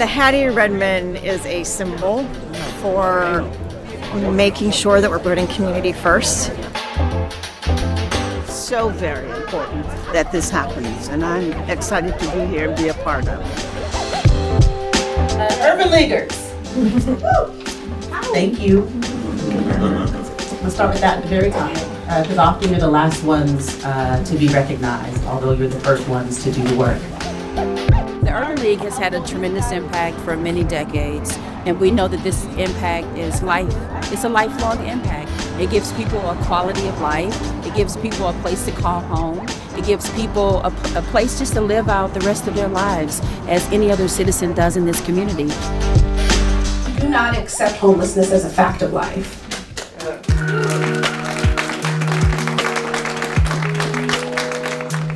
The Hattie Redmond is a symbol for making sure that we're putting community first. So very important that this happens, and I'm excited to be here and be a part of it. Urban Leaguers. Thank you. I'll start with that at the very top, because often you're the last ones to be recognized, although you're the first ones to do the work. The Urban League has had a tremendous impact for many decades, and we know that this impact is it's a lifelong impact. It gives people a quality of life. It gives people a place to call home. It gives people a place just to live out the rest of their lives as any other citizen does in this community. Do not accept homelessness as a fact of life.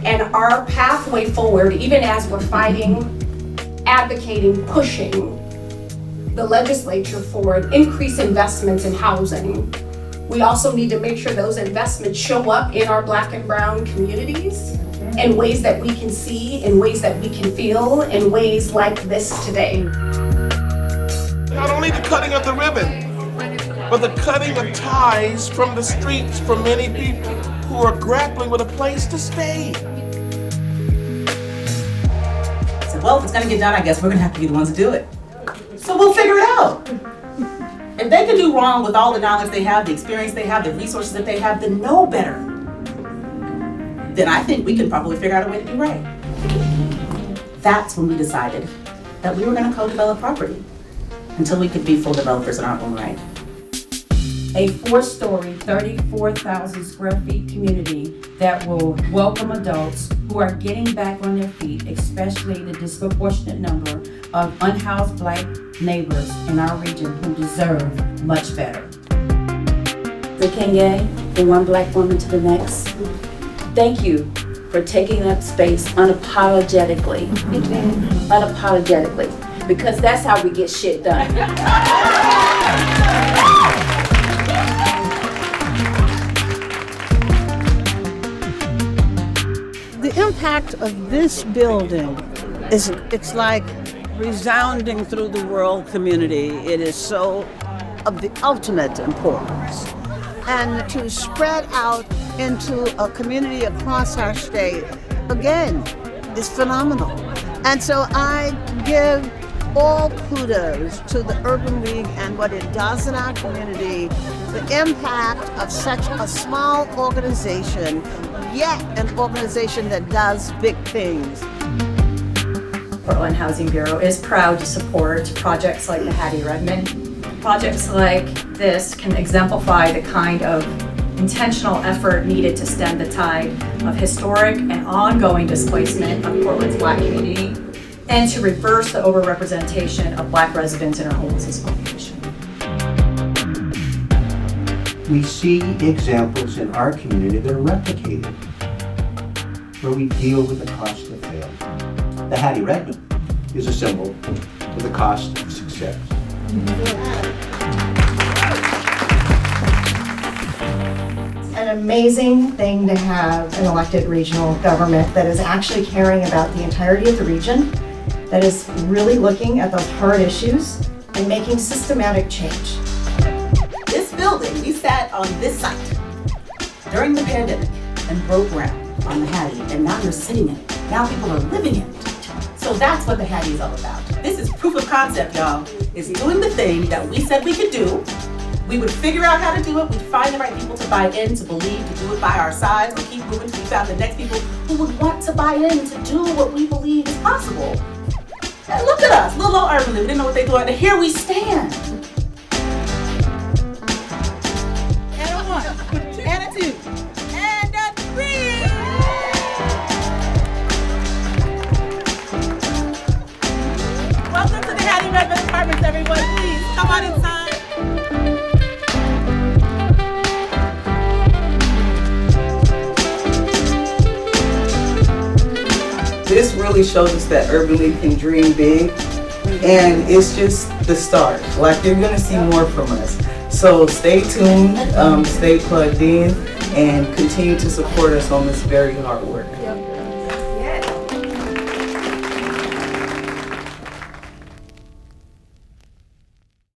And our pathway forward, even as we're fighting, advocating, pushing the legislature for increased investments in housing, we also need to make sure those investments show up in our Black and brown communities in ways that we can see, in ways that we can feel, in ways like this today. Not only the cutting of the ribbon, but the cutting of ties from the streets for many people who are grappling with a place to stay. So, well, if it's gonna get done, I guess we're gonna have to be the ones to do it. So we'll figure it out. If they can do wrong with all the knowledge they have, the experience they have, the resources that they have, then know better. Then I think we can probably figure out a way to do right. That's when we decided that we were gonna co-develop property until we could be full developers in our own right. A 4-story, 34,000 square feet community that will welcome adults who are getting back on their feet, especially the disproportionate number of unhoused Black neighbors in our region who deserve much better. The Kenge, from one Black woman to the next, thank you for taking up space unapologetically. Unapologetically, because that's how we get shit done. The impact of this building it's like resounding through the world community. It is so of the ultimate importance. And to spread out into a community across our state, again, is phenomenal. And so I give all kudos to the Urban League and what it does in our community, the impact of such a small organization, yet an organization that does big things. Portland Housing Bureau is proud to support projects like the Hattie Redmond. Projects like this can exemplify the kind of intentional effort needed to stem the tide of historic and ongoing displacement of Portland's Black community and to reverse the overrepresentation of Black residents in our homelessness population. We see examples in our community that are replicated, where we deal with the cost of failure. The Hattie Redmond is a symbol of the cost of success. An amazing thing to have an elected regional government that is actually caring about the entirety of the region, that is really looking at those hard issues and making systematic change. This building, we sat on this site during the pandemic and broke ground on the Hattie, and now you're sitting in it. Now people are living in it. So that's what the Hattie is all about. This is proof of concept, y'all. It's doing the thing that we said we could do. We would figure out how to do it. We'd find the right people to buy in, to believe, to do it by our sides, or keep moving till we found the next people who would want to buy in to do what we believe is possible. And look at us, little old Urban League. We didn't know what they were doing, and here we stand. And a 1, and a 2, and a 3. Welcome to the Hattie Redmond Apartments, everyone. Please come on inside. This really shows us that Urban League can dream big, and it's just the start. Like, you're gonna see more from us. So stay tuned, stay plugged in, and continue to support us on this very hard work.